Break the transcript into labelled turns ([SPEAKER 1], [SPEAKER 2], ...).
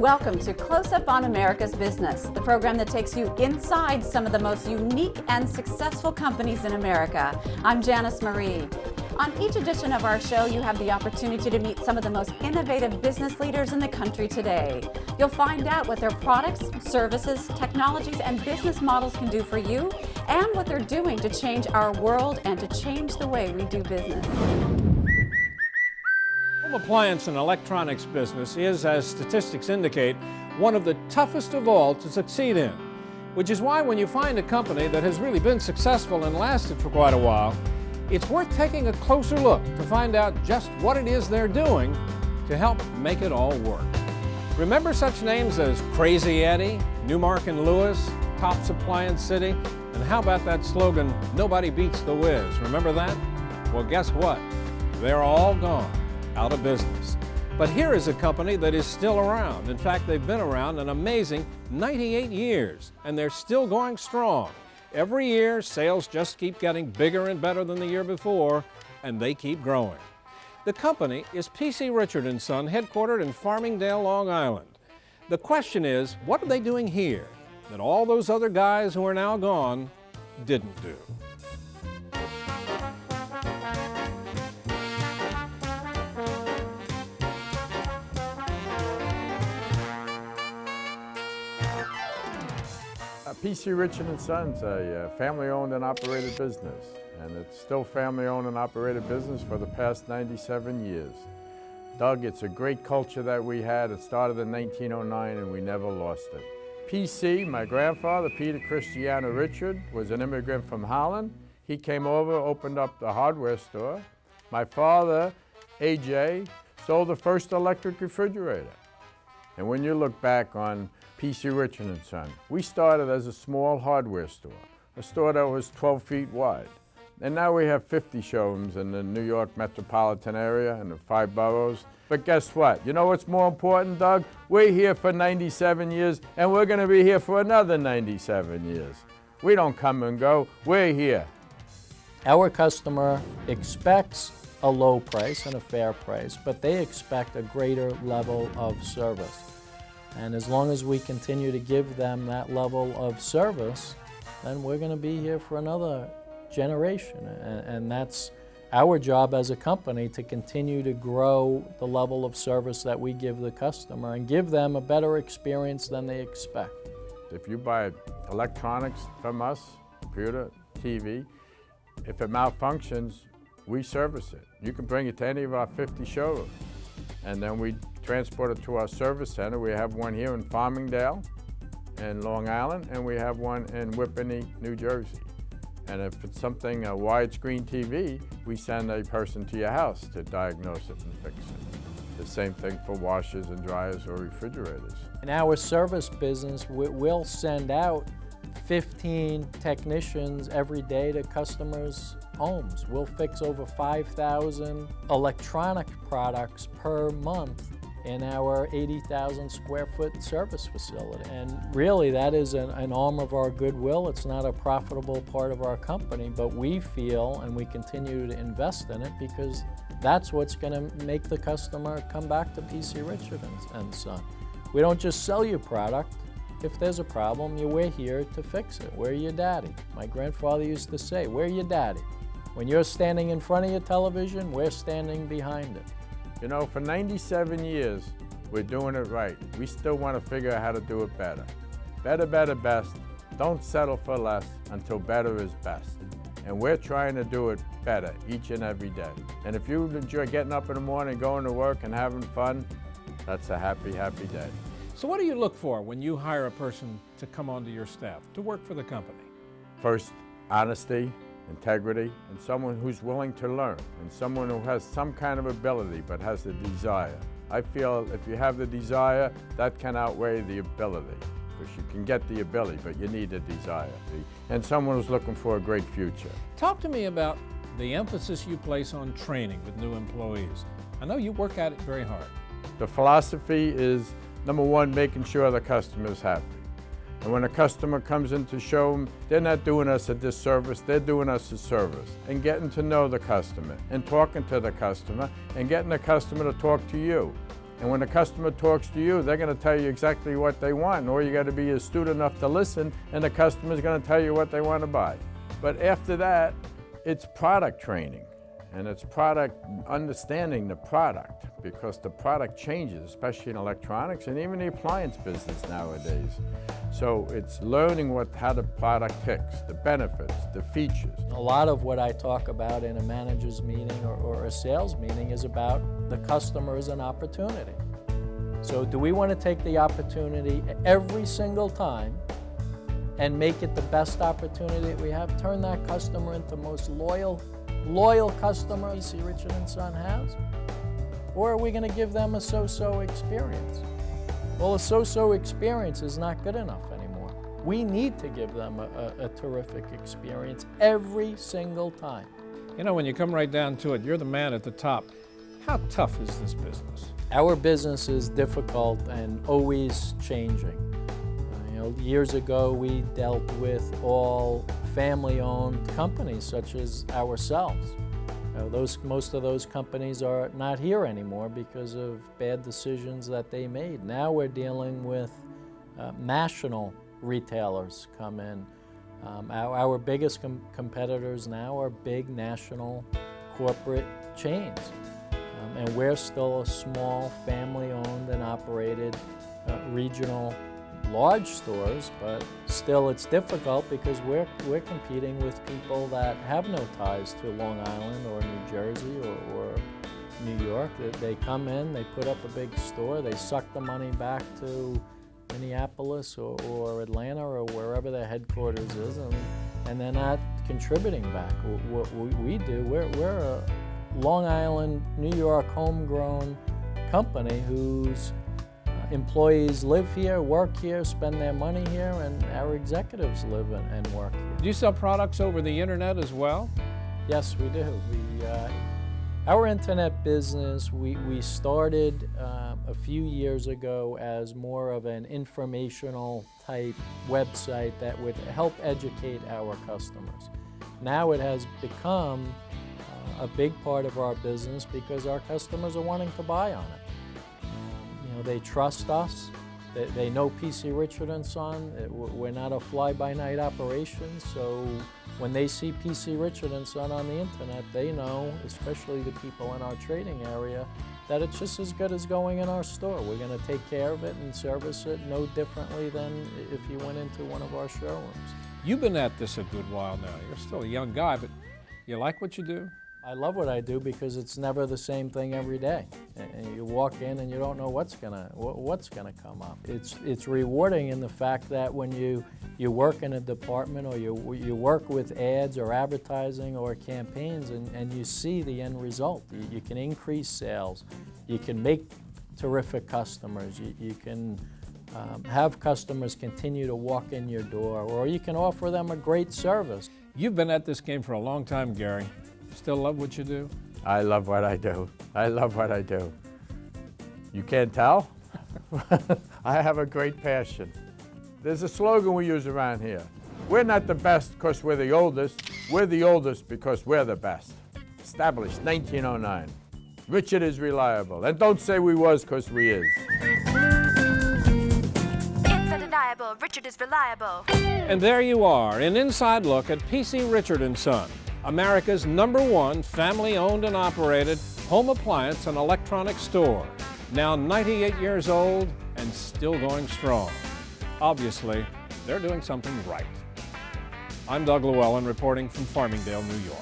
[SPEAKER 1] Welcome to Close Up on America's Business, the program that takes you inside some of the most unique and successful companies in America. I'm Janice Marie. On each edition of our show, you have the opportunity to meet some of the most innovative business leaders in the country today. You'll find out what their products, services, technologies, and business models can do for you, and what they're doing to change our world and to change the way we do business.
[SPEAKER 2] Home appliance and electronics business is, as statistics indicate, one of the toughest of all to succeed in, which is why when you find a company that has really been successful and lasted for quite a while, it's worth taking a closer look to find out just what it is they're doing to help make it all work. Remember such names as Crazy Eddie, Newmark and Lewis, Tops Appliance City, and how about that slogan, "Nobody beats the whiz"? Remember that? Well, guess what? They're all gone, out of business. But here is a company that is still around. In fact, they've been around an amazing 98 years, and they're still going strong. Every year, sales just keep getting bigger and better than the year before, and they keep growing. The company is P.C. Richard & Son, headquartered in Farmingdale, Long Island. The question is, what are they doing here that all those other guys who are now gone didn't do?
[SPEAKER 3] P.C. Richard & Son's a family-owned and operated business, and it's still family-owned and operated business for the past 97 years. Doug, it's a great culture that we had. It started in 1909 and we never lost it. P.C., my grandfather, Peter Christiana Richard, was an immigrant from Holland. He came over, opened up the hardware store. My father, A.J., sold the first electric refrigerator. And when you look back on P.C. Richard & Son, we started as a small hardware store, a store that was 12 feet wide. And now we have 50 showrooms in the New York metropolitan area and the 5 boroughs. But guess what? You know what's more important, Doug? We're here for 97 years, and we're going to be here for another 97 years. We don't come and go. We're here.
[SPEAKER 4] Our customer expects a low price and a fair price, but they expect a greater level of service. And as long as we continue to give them that level of service, then we're going to be here for another generation. And that's our job as a company, to continue to grow the level of service that we give the customer and give them a better experience than they expect.
[SPEAKER 3] If you buy electronics from us, computer, TV, if it malfunctions, we service it. You can bring it to any of our 50 showrooms, and then we transport it to our service center. We have one here in Farmingdale and Long Island, and we have one in Whippany, New Jersey. And if it's something, a widescreen TV, we send a person to your house to diagnose it and fix it. The same thing for washers and dryers or refrigerators.
[SPEAKER 4] In our service business, we'll send out 15 technicians every day to customers' homes. We'll fix over 5,000 electronic products per month in our 80,000 square foot service facility. And really that is an arm of our goodwill. It's not a profitable part of our company, but we feel, and we continue to invest in it, because that's what's going to make the customer come back to P.C. Richard & Son. We don't just sell you product. If there's a problem, we're here to fix it. We're your daddy. My grandfather used to say, we're your daddy. When you're standing in front of your television, we're standing behind it.
[SPEAKER 3] You know, for 97 years, we're doing it right. We still want to figure out how to do it better. Better, better, best. Don't settle for less until better is best. And we're trying to do it better each and every day. And if you enjoy getting up in the morning, going to work and having fun, that's a happy, happy day.
[SPEAKER 2] So what do you look for when you hire a person to come onto your staff, to work for the company?
[SPEAKER 3] First, honesty, integrity, and someone who's willing to learn, and someone who has some kind of ability but has the desire. I feel if you have the desire, that can outweigh the ability, because you can get the ability, but you need the desire. And someone who's looking for a great future.
[SPEAKER 2] Talk to me about the emphasis you place on training with new employees. I know you work at it very hard.
[SPEAKER 3] The philosophy is, number one, making sure the customer is happy. And when a customer comes in to show them, they're not doing us a disservice, they're doing us a service. And getting to know the customer, and talking to the customer, and getting the customer to talk to you. And when the customer talks to you, they're going to tell you exactly what they want. And all you got to be astute enough to listen, and the customer's going to tell you what they want to buy. But after that, it's product training. And it's product, understanding the product, because the product changes, especially in electronics and even the appliance business nowadays. So it's learning how the product ticks, the benefits, the features.
[SPEAKER 4] A lot of what I talk about in a manager's meeting or a sales meeting is about the customer as an opportunity. So do we want to take the opportunity every single time and make it the best opportunity that we have? Turn that customer into the most loyal customer PC Richard & Son has? Or are we going to give them a so-so experience? Well, a so-so experience is not good enough anymore. We need to give them a terrific experience every single time.
[SPEAKER 2] You know, when you come right down to it, you're the man at the top. How tough is this business?
[SPEAKER 4] Our business is difficult and always changing. Years ago, we dealt with all family-owned companies such as ourselves. Most of those companies are not here anymore because of bad decisions that they made. Now we're dealing with national retailers come in. Our biggest competitors now are big national corporate chains. And we're still a small family-owned and operated regional large stores, but still it's difficult because we're competing with people that have no ties to Long Island or New Jersey or New York. They come in, they put up a big store, they suck the money back to Minneapolis or Atlanta or wherever their headquarters is, and they're not contributing back. What we do, we're a Long Island, New York homegrown company whose employees live here, work here, spend their money here, and our executives live and work here.
[SPEAKER 2] Do you sell products over the internet as well?
[SPEAKER 4] Yes, we do. Our internet business, we started a few years ago as more of an informational type website that would help educate our customers. Now it has become a big part of our business because our customers are wanting to buy on it. They trust us. They know PC Richard & Son. We're not a fly-by-night operation, so when they see PC Richard & Son on the internet, they know, especially the people in our trading area, that it's just as good as going in our store. We're going to take care of it and service it no differently than if you went into one of our showrooms.
[SPEAKER 2] You've been at this a good while now. You're still a young guy, but you like what you do?
[SPEAKER 4] I love what I do because it's never the same thing every day. And you walk in and you don't know what's gonna come up. It's rewarding in the fact that when you work in a department or you work with ads or advertising or campaigns and you see the end result. You can increase sales. You can make terrific customers. You can have customers continue to walk in your door, or you can offer them a great service.
[SPEAKER 2] You've been at this game for a long time, Gary. Still love what you do?
[SPEAKER 3] I love what I do. I love what I do. You can't tell? I have a great passion. There's a slogan we use around here. We're not the best because we're the oldest. We're the oldest because we're the best. Established 1909. Richard is reliable. And don't say we was because we is.
[SPEAKER 5] It's undeniable. Richard is reliable.
[SPEAKER 2] And there you are, an inside look at PC Richard & Son, America's #1 family-owned and operated home appliance and electronics store. Now 98 years old and still going strong. Obviously, they're doing something right. I'm Doug Llewelyn reporting from Farmingdale, New York.